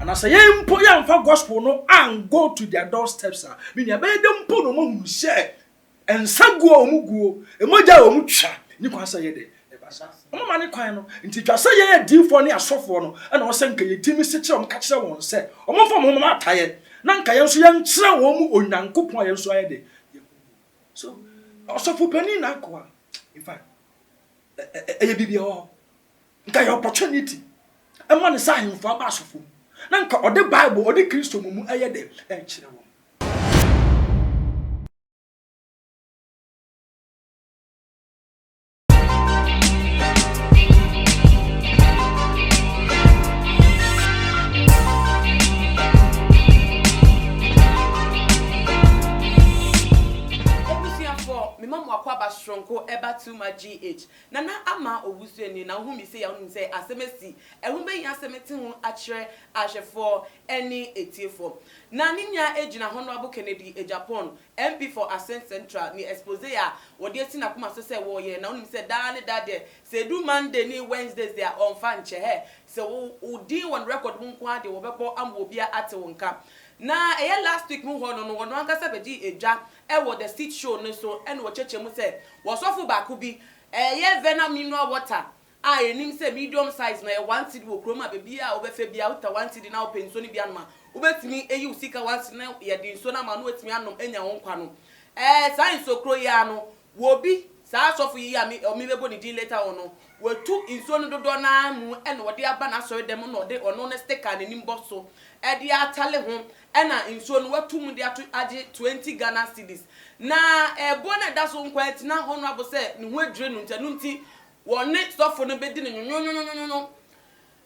And as a young poor gospel no and go to their doorsteps, meaning a bed don't put no share and sago mugu, a moja mucha, Nikwasa yede. Mama kwano nti twasa ye di for ne asofo no na o se nka ye timi se kire o ka kire won se o mo fo mo mama ataye na nka ye nso ye nkire won mu onyankopon ye nso aye de so asofo pani na akwa in fact ye bibia ho nka ye opportunity e mo ne sa hemfo aba asofo na nka o de bible o de kristo mu aye de e kire won. Stronko eba to my GH. Nana ama obusueni na hu mi say ya hu say asemesi. Ehun be yan asemeti hu achire for any etiefo. Na ninya ejina Honorable Kennedy Japan MP for Ascent Central ni expose ya wodi esi na kuma so say wo ye na hu say da ne da de say do Monday ni Wednesdays they are on fan che he. So udi one record mu nko ade wo bebo am obi ate wonka. Na last week mu hono no wono ankasa beji eja wo the seat show no so and wo cheche mu say wo sofo ba ku bi venom mineral water enim say medium size na 1 cedi wo kroma bebi a obefe bia uta 1 cedi na openso ni bia no ma obetimi eyi usika 1 cedi na ye de nso na ma no etimi anom enya won kwa no science okro ya no wo bi sa sofo yi ya mi bebo ni din later on no wo tu nso no dodo na mu and wo de aba na so dem no de ono ne sticker ne nim box so de atale ho ena nso no watu mu de age 20 Ghana cedis na bona da so nkwanti na Honorable say ne ho adire no nti wonne sofo no bedi ne nyonyonyonyo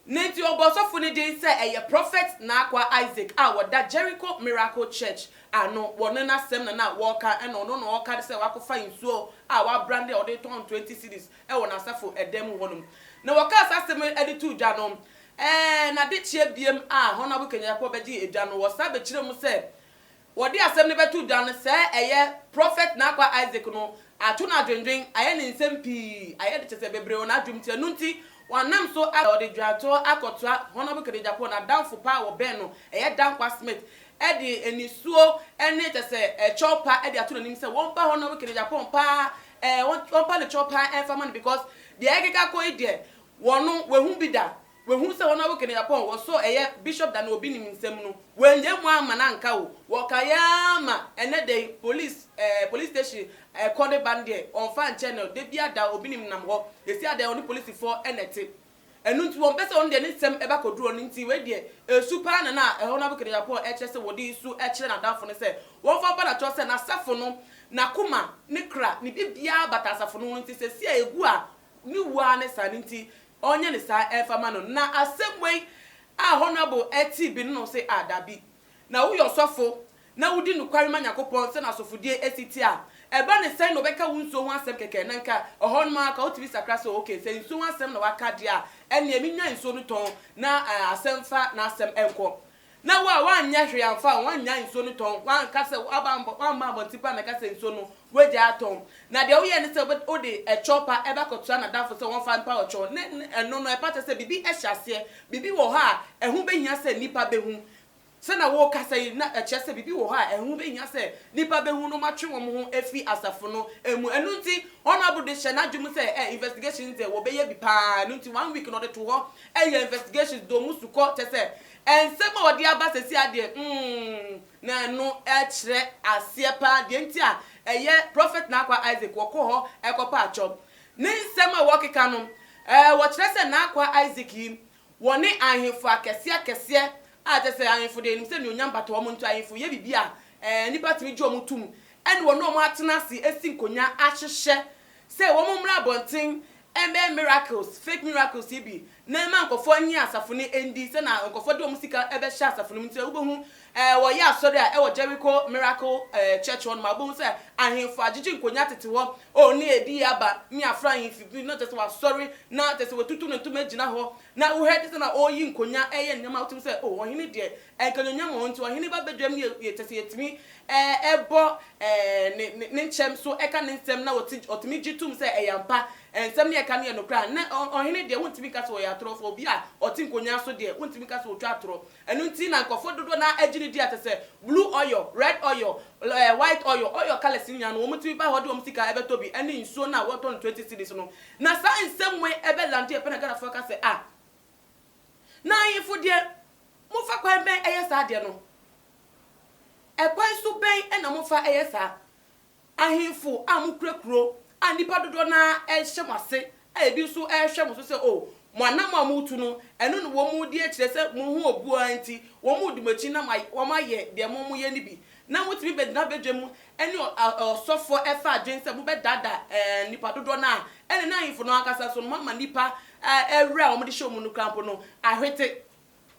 neti obo sofo ne dey say prophet na akwa Isaac woda Jericho Miracle Church ano wonne na sem na walker ena ono no walker say wakofa nsuo wa brand e de 20 cedis wona safo edem wonum na waka sasem editu dwa no na de chie biem Honorable Kenya ko beji edwa no wo sa be kire mu say wodi asem ne betu dwa no say prophet na akwa Isaac no atu na dwendwen aye ne nsem pi aye de chese bebre wona adwum tie no nti wanam so ode dwato akotoa Honorable Kenya Japan na danfo pa wo ben no dan kwa Smith edi enisuo ene chese chopper edi atu na nim say won pa Honorable Kenya Japan pa won pa le chopper enfaman because the egeka ko ide wonu wehu bida wehu se Honorable Kenya Japan wo so bishop da na obi nim nsem no wenye mu ama na nka wo kaya ma ene de police station code bande on fan channel de bia da obi nim nam ho esi ada oni police for enete enu nti won pese on de ne nsem eba koduro ni nti we de super na Honorable Kenya Japan chese wodi su kire na danfo ne se won fa bana cho se na safo no na kuma ne kra ne bibia bata safo no nti se sia egu a ni wa ne sa nti onye ne sa efama no na asemwe Honorable eti bi no say adabi na wo yosofo na wudi nukwari manyakopon se na sofudie esiti a eba ne sen no beka wunso ho asem keke na nka ohon ma ka otibi sakra so okay se nso ho asem na waka dia ene emi nya nso no ton na asemfa na asem enko na wa nya hwe amfa wa nya nso no ton wa nka se wa ma bontipa na ka se nso no weje aton na de wo ye ne se o de chopper eba kotua na dafo se won fa npa ocho no no e pata se bibi ehyiase bibi wo ha ehu behia se nipa behu se na wo ka se na echese bibi wo ha ehu behia se nipa behu no matwe wo ho efi asafo no emu enu nti Honorable de hye na dwum se investigation ze wo beye bi pa enu nti 1 week no de to ho investigations do musuko te se ensema odi aba sesi ade na no kire asiepa de nti a prophet na akwa Isaac woko ho ekopa acho ni nsema wokeka no wo kire se na akwa Isaac yi woni ahemfo akese ate se ahemfo de nim se ni onyambato wo ntu ahemfo ye bibia nipa timi ju omutum ene wo no mo atena si esi nkonya ahyehye se wo mo mra bonten miracles fake miracles ibi na ma nkofo anyi asafo ne endi se na nkofo de omusika ebe hye asafo ne mti ubehu wo ya asori a wo Jericho Miracle Church on ma bo se ahemfo agigi nkonya tete ho o ne edi aba mi afra ahemfo not just was sorry na tese wetutu ne tuma gina ho na wo head se na o yi nkonya nyama utim se o ohene de enkanyonya mo nti ohene ba bedwam ye tese yetimi ebo ne nchem so eka ne nsem na otimi gitum se eyampa ensem ne eka ne no kra na ohene de wontimi ka so ya atoro for bi a oti nkonya so de wontimi ka so otwa atoro enu nti na nkofo dodo na agini di atese blue oil red oil white oil colors nya no omutimi ba hode omsika ebeto bi eni nsuo na wato 20 cedis no na sa nsemwe ebe lande e pena gara focus na yifu de mo fa kwan ben eyesa de no ekwan su ben ena mo fa eyesa ahimfo amukrekuro anipa dodo na ehwemase ebi so ehwemo so o mo anam amutu no eno no wo mu di akire se mo hu obu anti wo mu di machi na wo maye de mo mu ye ni bi na mutimi be na bedwemu eni osofo efa adwense mo be dada nipa dodo na ene na ahimfo no akasa so mama nipa ewre a wo de show mu no krampo no ahwete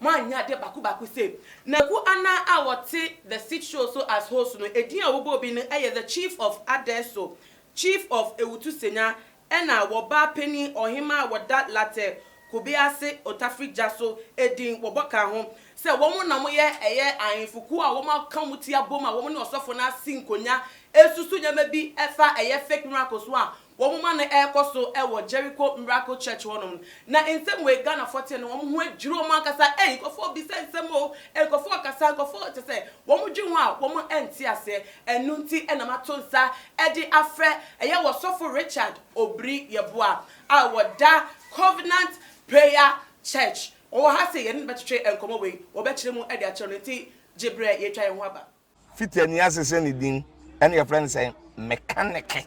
manya de baku say na ku ana awote the seat show so as host no edin a wo bo bi no the chief of adeso chief of ewutu senya ena wo ba peni ohima woda late kubiase otafri jaso edin wo boka ho se wo mu na mo ye ahimfuku a wo ma kan muti abom a wo mu ne osofo na sinkonya esusu nyama bi efa fake miracle so a wo mu ma na ekoso wo Jericho Miracle Church wonom na ensem we Ghana 40 no wo mu ho adwuro mo akasa kofo bi sensem o kofo akasa kofo te se wo mu dwu ho a wo mu enti ase enu nti ena matonsa edi afre wo sofo Richard Obri Yeboa a woda Covenant Prayer Church o ha se ye ne betwe enkomo we wo be kire mu edi a kire nti Jibre ye twa ye ho aba fitani asese ne din ene your friend say mechanic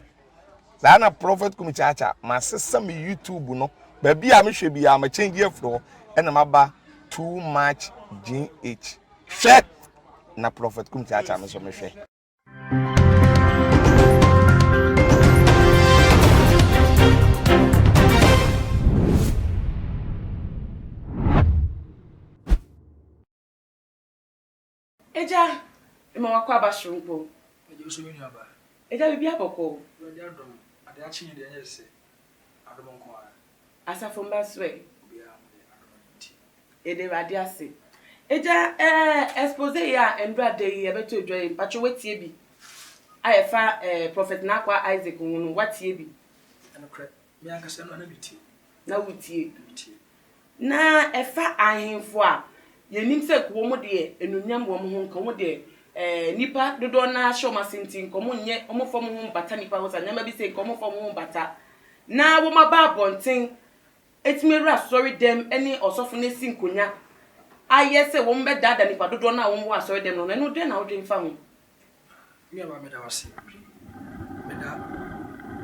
Zana prophet kumichacha ma sesa me YouTube no ba bia me hwe bia ma change afro ena maba too much GH hwe na prophet kumichacha me so me hwe Eja me wakwa bashunko eje so yuni aba eja bibi aboko we dey adom ade achi de enye se adom nko asafo mbaswe obi a adom nti ede rade ase eja expose ya endra de ye beto dwoye pacho wetie bi ayefa prophet nakwa Isaac wonu watie bi eno kre mi akasa no na bitie na wutie na efa ahemfo a yenim se ko mo de enunyam wo mo ho nka mo de nipa dodo na show masinti nkomo nye omofo mo ho bata nipa ho sa nyama bi se nkomo fo mo ho bata na wo ma ba bonten etimewura sorry dem eni osofo na si nkonya aye se wo mbe dada nipa dodo na wo mo sorry dem no na no de na wo de mfa ho mi aba me da wase me da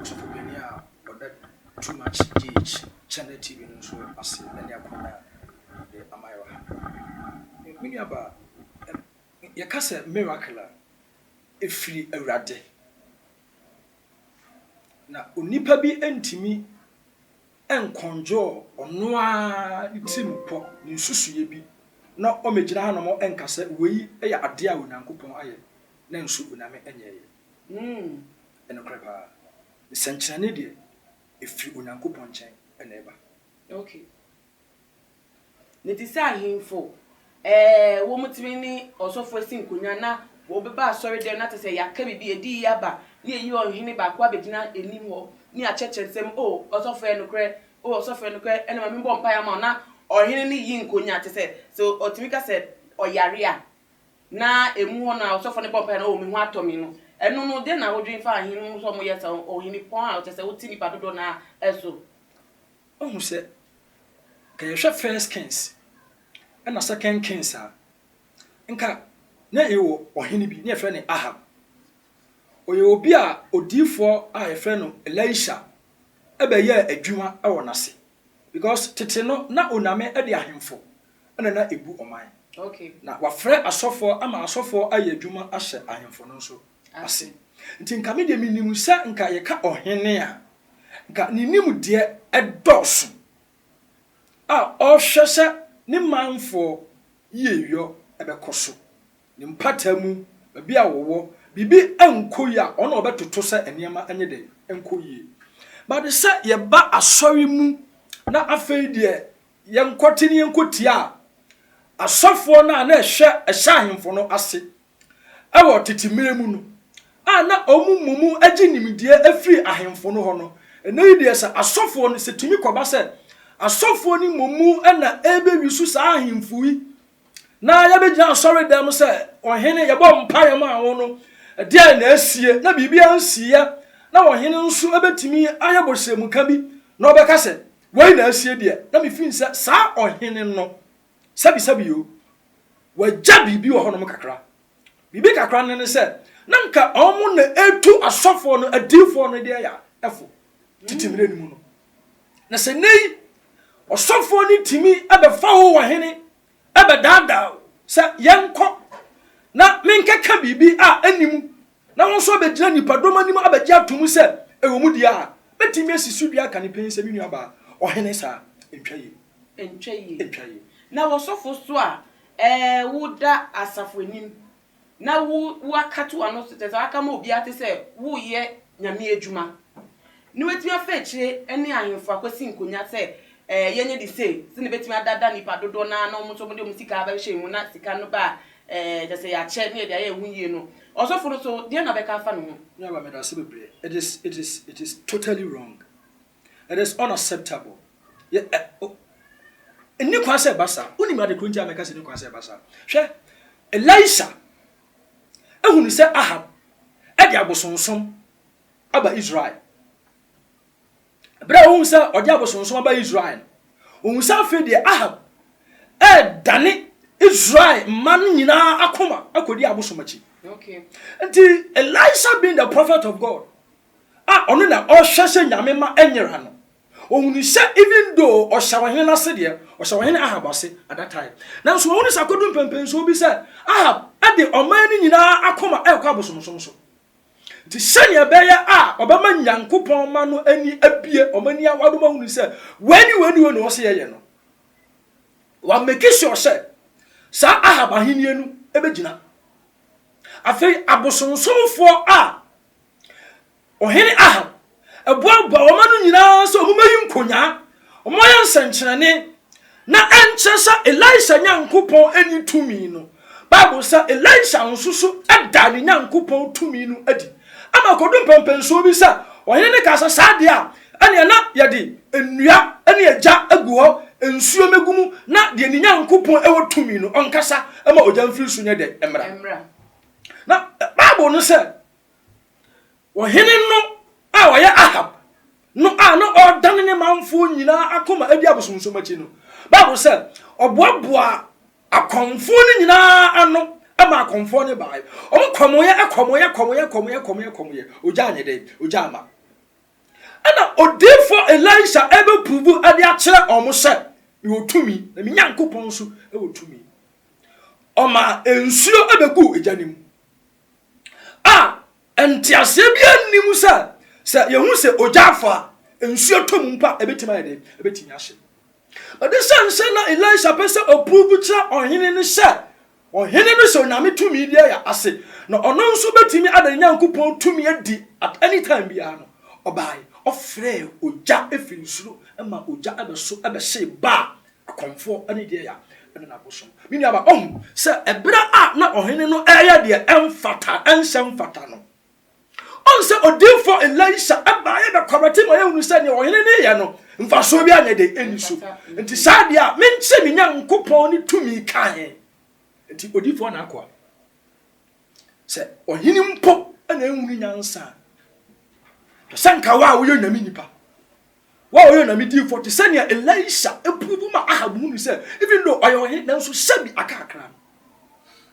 osofo beni a oda too much GH channel TV no so ase na ne akona de amayo ha mi aba ya kasa miracle efiri awurade na onipa bi entimi enkonjo onoa timpo ni susuye bi na o megyina ha no mo enkasa wei eya ade a onankopon aye na nsu oname enyeye eno krepa senchane de efiri onankopon chen eneba okay ne disa himfo wo mutimi ni osofo sinkonya na wo beba sorry dem na te say yaka bibi edi yaba ni eyi ohini ba kwa begina enim ho ni a chechensem osofo enukre osofo enukre ene ma mbo mpa ya ma na ohini ni yi nkonya te say so otimika said oyare a na emu ho na osofo ne bompa ya na o mi ho atomi no enu no de na wodwin fa ahini so mo yesa ohini pon a te say otini pa dodo na eso ohun se kayehwe first kings and second kings nka na ewo ohini bi na efre ne Ahab oye obi a odifo a efre no Elisha ebeye adwuma ewo nase because tete no na oname e de ahemfo na ebu oman okay na wafre asofo ama asofo aye adwuma ahye ahemfo no so ase nti nka me de minimu sa nka ye ka ohene a nka ninim de edoso a ohwese ni manfo yeyo ebekoso ni mpatamu bi a wowo bibi ankoya ona obetoto sa eniema anye de enkoyi but se ye ba asori mu na afei de ye nkotini enkotia asofo na ehwe ehahemfo no ase ewo titimire mu no na omumumu agi nimdie afiri ahemfo no ho no eno yi de se asofo no se tumi koba se asofo ni momu na ebe wisu saa ahemfui na ya be gina sorry dem say ohene ye bom paye ma wo no de na asie na bibia ansie na ohene nso ebetimi ayabosem ka bi na obeka se wei na asie de na me fin say saa ohene no sabi yo wagya bibi wo hono kakra bibi kakra ne say na nka omo na etu asofo no adifo no de ya efo titimire ni mu no na se nei osofo ni timi abefa wo ohene abedada sa yenko na menkeka bibi a animu na won so abegyina nipadom animu abegya atum se ewo mu dia betimi asisu dua ka ne pen se bi nuaba ohene sa entwaye na wosofo so a woda asafo anim na wo akato ano tete aka ma obi ate se wo ye nyame adwuma ni wetimi afeche ene ahemfo akwasi nkonya se yenye di say se ne betimi adada nipa dodo na no mo de musika ba hye mu na sika no ba je say ya che ne de ya ehu yie no osofo no so de na be ka fa no ho ya ba me da se bebre it is totally wrong. It is unacceptable. Yeah, ni kwa se basa uni ma de kunja me ka se ni kwa se basa hwe Elisha ehunu se Ahab e de abosonsom aba Israel bra ohun se odi abosonsom aba Israel ohun se afi de Ahab dane Israel man nyina akoma akodi abosomachi. Okay. Until Elisha being the prophet of God ono na o hwehwe nyame ma enyera no ohun se even though o shawahene na se de o shawahene Ahab ase at that time na so ohun se akodum pempenso bi se Ahab ade oman ni nyina akoma ekwa abosomsom so ti senya beye obama nyankopon ma no ani abie omani awado ma hunu se wani o se ye no wa make sure se sa Ahab ahenie nu ebegina afei abosomsomfo ohene Ahab eboaba omanu nyina so omumayi nkonya omoya nsenkyerene na enkyesa Elisha nyankopon ani tumi no Bible say Elisha nsusu eda ni nyankopon tumi no adi ama kodum pempenso bi sa ohene ne kasa sade a ane na yede enua ane agya agu ho ensuo megumu na de ni nyankopon ewo tumi no onkasa ama ogyamfiri su ne de emra na Bible no say ohene no waya Ahab no no odan ne manfo nyina akoma adi abosomsomachi no Bible say oboaboa akonfo ni nyina ano ama akonfo ne bae komoye oja anyede oja ama ana odefo Elisha ebe prove ade akere omo se me otumi na me nyankopon so e otumi oma ensuo ebegu ejanim entiase bia nimu se yehu se ojafa ensuo tomumpa ebetima yede ebetinya hye but this sense na Elisha pese oprove cha ohene ne se ohene no so nyame tumi dia ya ase na ono nso betimi ada nyankopon tumi adi at any time bia no obai ofre oja efinsuro ma oja abeso abehye ba akonfo ani dia ya na bosom mini aba se ebra na ohene no eya dia emfata ensemfata no onse odinfo Elisha abaye be kwabati mo yehunu se ne ohene ne ye no mfaso bi anya de eniso nti sade a menche me nyankopon ni tumi kan nti odinfo na akwa se ohene mpo na ehunu nyansa to sanka wa wo yonyami nipa wa wo yonyami dinfo te sane Elisha epubu ma Ahab hunu se even though oyo ohene nanso sabi akakra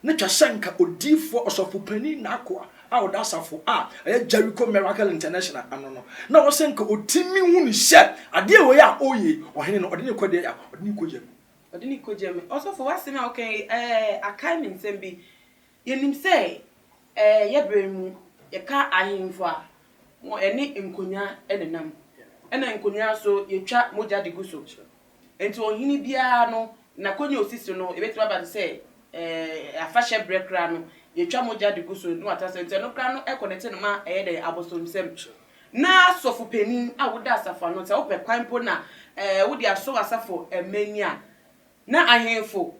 ne twa sanka odinfo osofopani na akwa awdasafo Jericho Miracle International anono na wo senka otimi hunu hye ade we ya oye ohene no odene kode ya odene kojeme osofo wasemi okay akai mi nsembi yenim se yebremu yeka ahemfo a mo ene nkonya enenam ena nkonya so yetwa moja de guso enti ohini bia no na konya osisi no ebetima ba se afahye brekra no yetwa moja de guso no atase enti no kra no ekonete no ma de abosomsem na sofu penin awoda asafa no se wo pe kwanpo na wodi aso asafo emania na ahemfo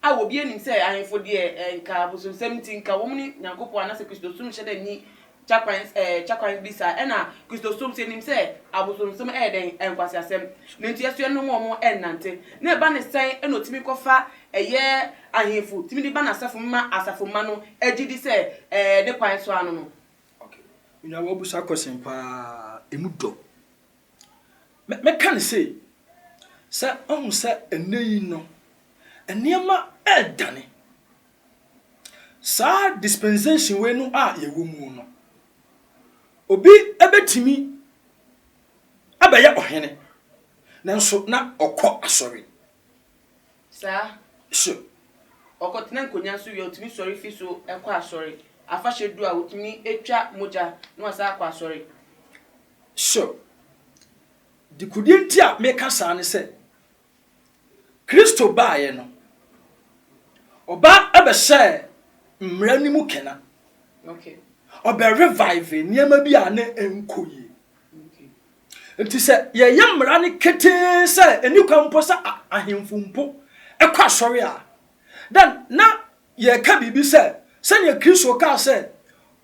obi enim se ahemfo de nka abosomsem ti nka wo muni nyankopon anase Kristo sum hye da ni Chakwan bisa ena Christostom se nim se abosomsom den enkwase asem ne ntiaso no mo ennante na eba ne sen ena otimi kofa eye ahemfu timi di ba na asafo ma no agidi se de kwan so ano no. Okay, nya wo busa question pa emudo me kan say on say eneyi no eniema edane sa dispensation we no a yewu mu no obi ebetimi abaya ohene nanso na okọ asori sa so okotena nkonya so ye otimi sori fi so ekọ asori afahyedu a otimi etwa moja no asa akọ asori so di kudinti a meka sa ne se Kristo baaye no oba abehye mmrani mu kena. Okay. Obe revive niema bi a na enkoyi. Okay. Nti se ye yamra ne kete se enikwa mpo se ahemfu mpo ekwa sori a. Then na ye ka bibi se ye Kristo ka se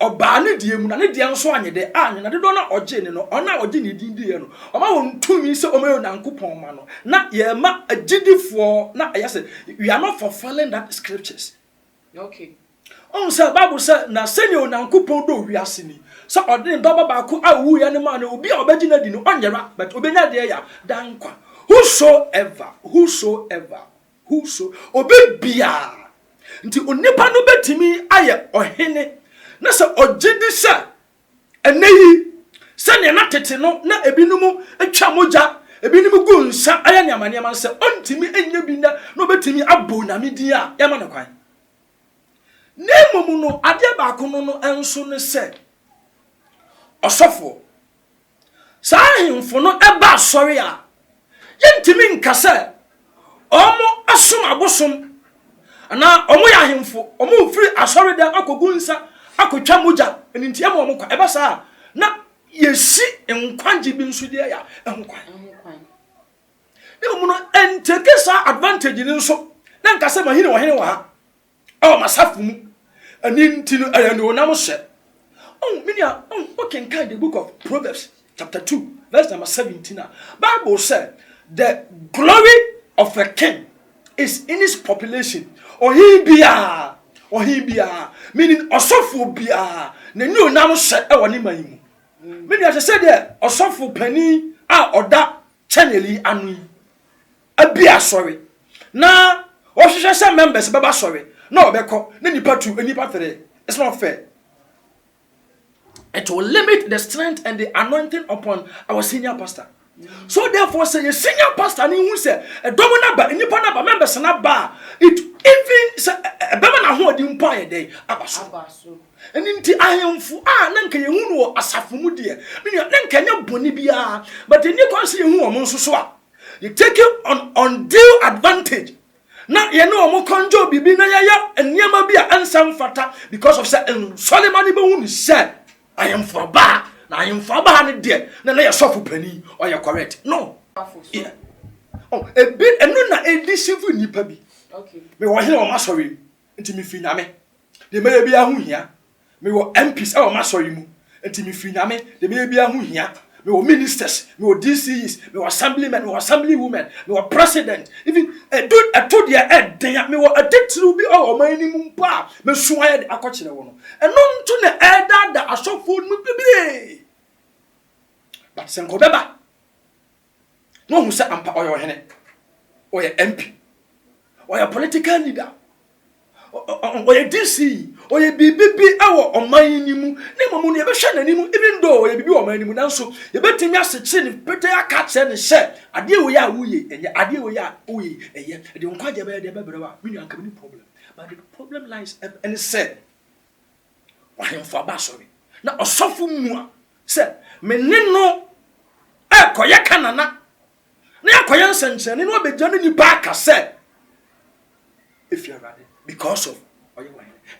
oba ne die mu na ne die nso anyede anye na de do na oje ne no ona oje ne din die no oma won tumi se omayo nankopon ma no na ye ma agidifo na ayase we are not fulfilling that scriptures. Okay. On say Bible say na senyo nankopon do wiase ni so odin do baba ko awu ya ne ma no obi a obaji na di no onyera but obenya de ya dankwa whosoever obi bia nti onipa no betimi aye ohene na se ogidi se eneyi se ne na tete no na ebinumu atwa moja ebinumu gu nsa aya ne amane man se ontimi enya bi na no betimi abo na medi a ya ma ne kwan nemu no ade ba ko no enso ne se osofo sa himfo no eba asori a yentimi nkase omo asom abosom ana omo ya himfo omo firi asori da akogu nsa akotwa moja enintia mo kwa eba sa na yesi enkwanje bi nso de ya enkwan nemu no enteke sa advantage ni nso na nkase mahine wo hene wo ha masafu mu aninti no aya no nam hye minia okay kan the book of Proverbs chapter 2 verse number 17 Bible said the glory of a king is in his population ohibia meaning osofo bia na ni onam hye e woni man mu minia se said there osofo pani a oda channel anu abia sorry na ohwehwe se members baba sorry no beko na nipa 2 nipa 3 it's not fair. It will limit the strength and the anointing upon our senior pastor. So therefore say your senior pastor ni hu say e domo na ba nipa na ba members na ba it even say e be na ho odi mpo ayede abaso enti ahemfu na nka ye hu no asafo mu de me na nka nya boni bia but ni kon say ye hu o mo nsoso a you take it on undue advantage. Na ye no omo konjo bibi na ya eniema bi a ansam fata because of say Solomon be hu ni say I am for ba na I am for ba ne de na ye sofu pani or you correct no yeah e bi enu na edisivu nipa bi okay me wo hene o masori enti me fi nyame de me bi ahu hia me wo MPs e o masori mu enti me fi nyame de me bi ahu hia me were ministers, me were DCs, me were assemblymen, me were assemblywomen, me were president. Even a told ya me were addicted to be our minimum pa. Me swaya the akochine wono. And non to the elder that I saw food me be. But senko beba. No who say ampa oyo hene. Or your MP. Or your political leader. Or your DC. Or ye bibi awo oman ni mu ne mamu ne be hwe nanimu even though ye bibi oman ni mu nanso ye betimi aseche ne pete aka che ne hye ade we ya wuye enye ade we ya wuye eye de nkwaje be de bebrewa me nu anka ni problem but the problem lies and said why for basori na osofo mu a say me ne no koye kanana na yakoye nsenche ne no obegya ne nipa aka say if you are ready because of oye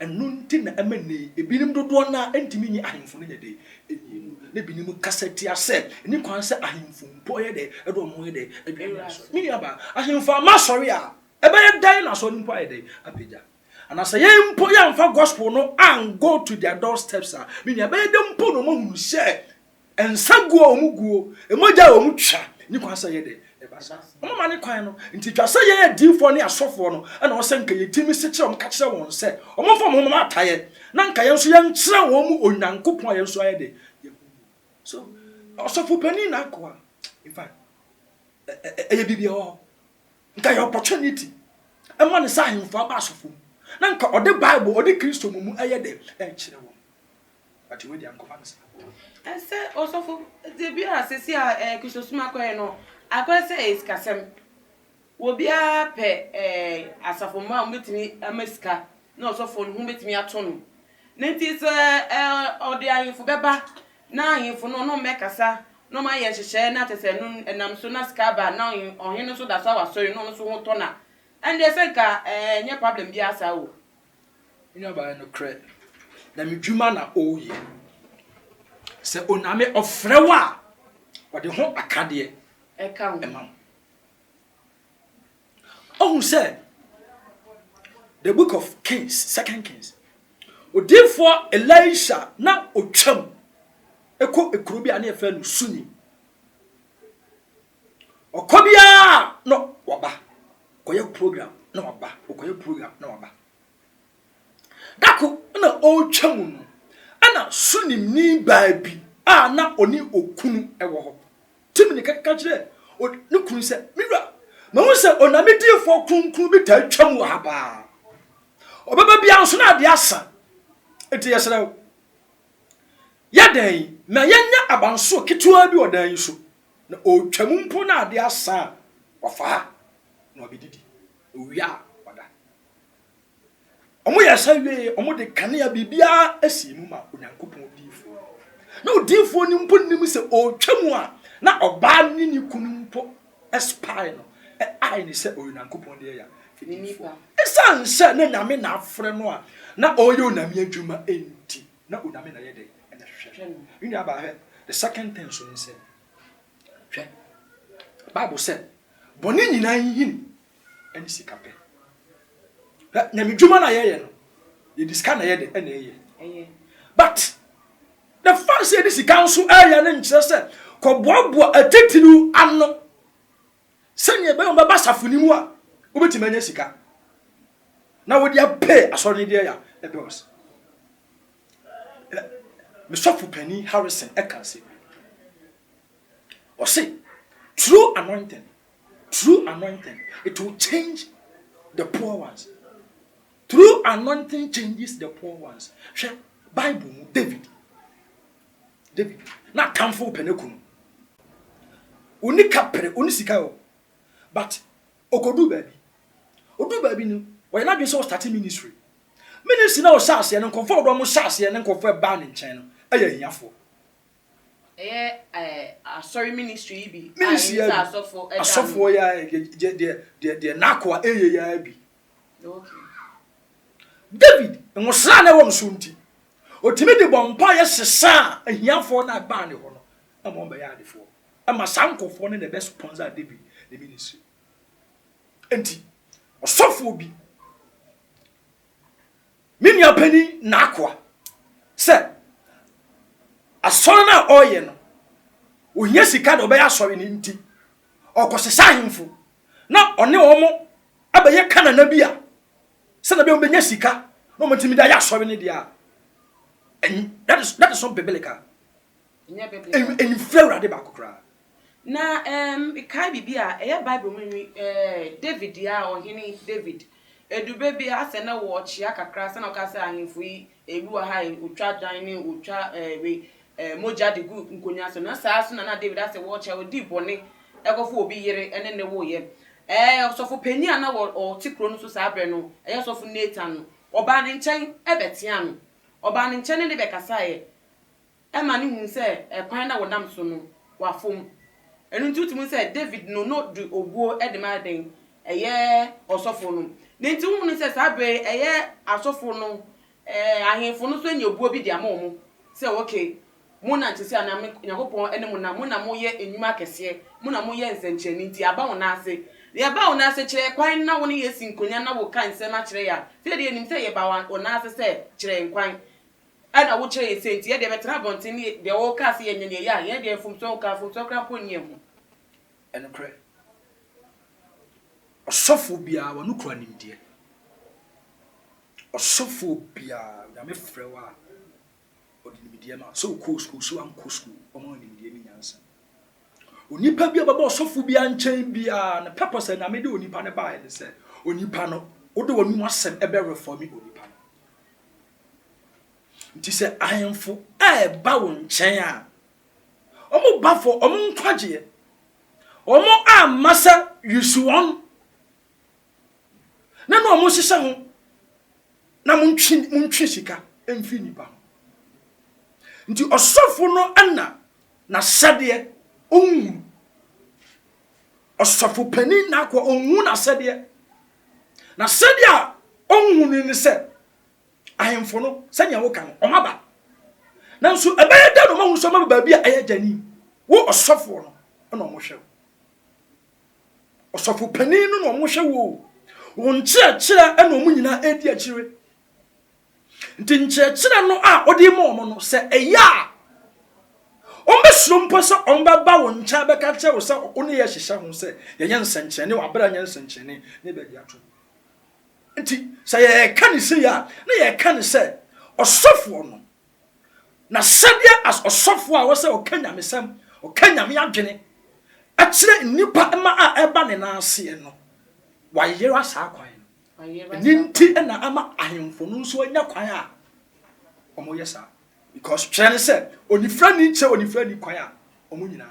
and nunti na emene ebinim dodo na entimi nyi ahemfo no nyede enyi na binim kaseti ase ni kwan se ahemfo mpo ye de edo mo ye de edwa mini aba ahemfo ama sori a ebe ye dan na so mpo ye de apeja And as a young boy and for gospel no and go to their doorsteps, meaning a bed them put no one who share and sanguo omuguo, a moja omucha, you can say it. Mama ni kwan no nti twa say ye difo ne asofo no na o se nka ye timi se kire o ka kire won se o mo fo mo ma ataye na nka ye nso ye nkire won mu onyankopon ye nso aye de so asofo pani na akwa in fact e bibia o nka ye opportunity e mo ne sa hemfo aba asofo na nka o de bible o de kristo mu aye de e kire won but we dey ankofa nsa e se osofo de bia asesi a kristo suma koye no akwese is kasem wobia pe asafo ma umetimi amaska na osofo no umetimi ato no nti se ode ayefo beba na ayefo no mekasa no ma ye hyehye na tese no enam so na ska ba na ohene so da so wasori no so ho to na and they say ka nye problem bia asa wo nya ba no kre na medwuma na oye se oname ofrewa ode ho akade Emma. Oh, said the book of Kings, 2 Kings. O therefore Elisha na ocham eko ekrobi ane efe no suni. Okobia no waba. Koye program na waba. Okoye program na waba. Dako na ocham no. Ana suni ni baabi a na oni okunu ewo ho. Timini ka kire o ne kun se mira ma won se onamedi fo kunkun bi ta twam wo ha ba obaba bia nso na ade asa enti yesrew ya dan ma yenya abanso ketewa bi odan so na o twam mpo na ade asa wafa na obididi owia wada omo yesa wie omo de kanea bibia asimu ma onyankopon difo na odifo ni mpo nim se o twam a na oba ni ni kunumpo espine no ai ni se oyunankopon de ya nipa esan se na nyame na afre no a na oyo oname adwuma enti na oname na yede na hwehwe ni aba he the second thing so say hwe bible said boni nyina yin ani sikape na medwuma na yeye no ye diska na yede na yeye but the fact say this council area na nkyere se koboabo atetiru ano sanye be omba basafuni mu a obeti manya sika na wodi apay asori de ya ebos me sofu pani Harrison ekanse o say true anointing it will change the poor ones. True anointing changes the poor ones. Share Bible David na kamfo penekunu unika pere unisika yo but okodu baby no we na be so starting ministry na o sase en konfo do mo sase en konfo ba ne nchen no aya hiafo sorry ministry bi asofo ya de nakwa ya bi okay David ngosra na wo msunti otimi de bompa ye sesa ahiafo na ba ne ho no ama omba ya adefo ama sankofo ne the best sponsor David the ministry enti osofo bi mini apani na akwa se asoro na oye no ohia sika de obeya asori ni nti okosesa ahemfo na one omo abaye kana na bia se na be obenya sika no motimi da ya asori ni dia and that is not biblical. In Florida de bakokra. Na kai bibia e Bible mu David ya ohini David edube bia ase na wo chia kakra se na ka se ahemfo yi ebu ha utwa dan ni utwa we moja de gu nkonya so na saa so na David ase wo chia odi bone ekofo obi yere ene ne wo ye osofo pani ana wo tikro no so saa bre no osofo Nathan no oba ne nchen ebetia no oba ne nchen ne be kasaye ema ne hu se kwan na wonam so no wafom enu ntutum se David no du obuo edema den osofo no ne nti hu ne se saa bre asofo no ahemfo no so nya obuo bi dia ma se okay mo na nche se ana yakopon ene mo na mo ye enwuma kese mo na mo ye nsencheni nti aba wona ase ya ba ona se kire kwan na woni yesi nkonya na wo kan se ma kire ya se de nim se ye ba wan ona se kire nkwan ana wo kire yesi enti ye de betra bonten ni de wo ka se ye nyenye ya ye de fum so ka fum so kra po ni hu eno kre osofo bia wonu kura nimdie osofo bia na me frewa odinimdie ma so ko school so am ko school omo nimdie ni nyansa onipa bia baba osofo bia nchen bia na purpose na me de onipa ne ba ye se onipa no ode wonu asem ebe reform onipa no nti se ahemfo ba wo nchen a omo ba for omo nkwaje omo amasa yusuwon na no omo sisa ho na muntwi sika emfi nipa nti osofo no ana na sade onwu osofo panin na akwa onwu na sade a onwu ni se ahemfo no sanya wo kan omaba nanso ebeye da no ma hunso ma ba bia aya jani wo osofo no na omo hwe osofo panin no omo hwe wo wonkyerɛkyerɛ ɛna ɔmo nyinaa edi akyire nti nkyerɛkyerɛ no a ɔde ma ɔmo no sɛ ɛyɛ a ɔmbɛsuro mpo sɛ ɔmbɛba wo nkyɛn bɛka kyerɛ wo sɛ ɔne yɛ hyehyɛ ho sɛ yɛnyɛ nsɛnkyerɛnne wabra nyɛ nsɛnkyerɛnne ne bɛdi ato nti sɛ yɛka ne sɛ ya na yɛka ne sɛ ɔsɔfoɔ no na sɛdeɛ as ɔsɔfoɔ a wɔsɛ ɔka nyamesɛm ɔka nyame adwene akyerɛ nnipa ma a ɛba ne nanseɛ no wayera saa kwan ninti na ama ahemfo no nso anya kwan a omo yesa because tren say onifra ni kwan a omo nyina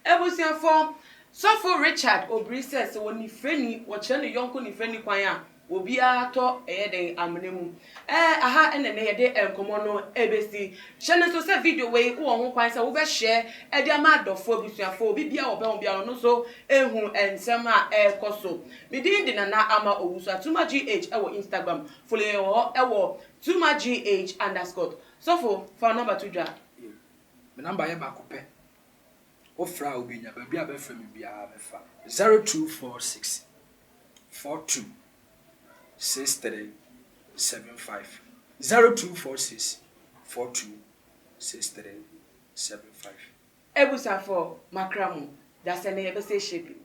ebusiafo Sofo Richard Obri says onifra ni wo kire ne yonko nifra ni kwan a obi ato den amnemu aha ene ne yede enkomo no ebesi hye so se video we wo ho kwan se wo be share e dia ma adofo abusuafo obi bia wo be ho bia no so ehu ensem a ekoso midin di na ama owusu atuma gh e wo Instagram follow e wo tuma gh_. Sofo for number 2 dra me number ye ba kope ofra obinya ba bia be fra me bia me fa 0246 42 6375 0246 42 6375 Ebusafo makramu da se ne yebese shebi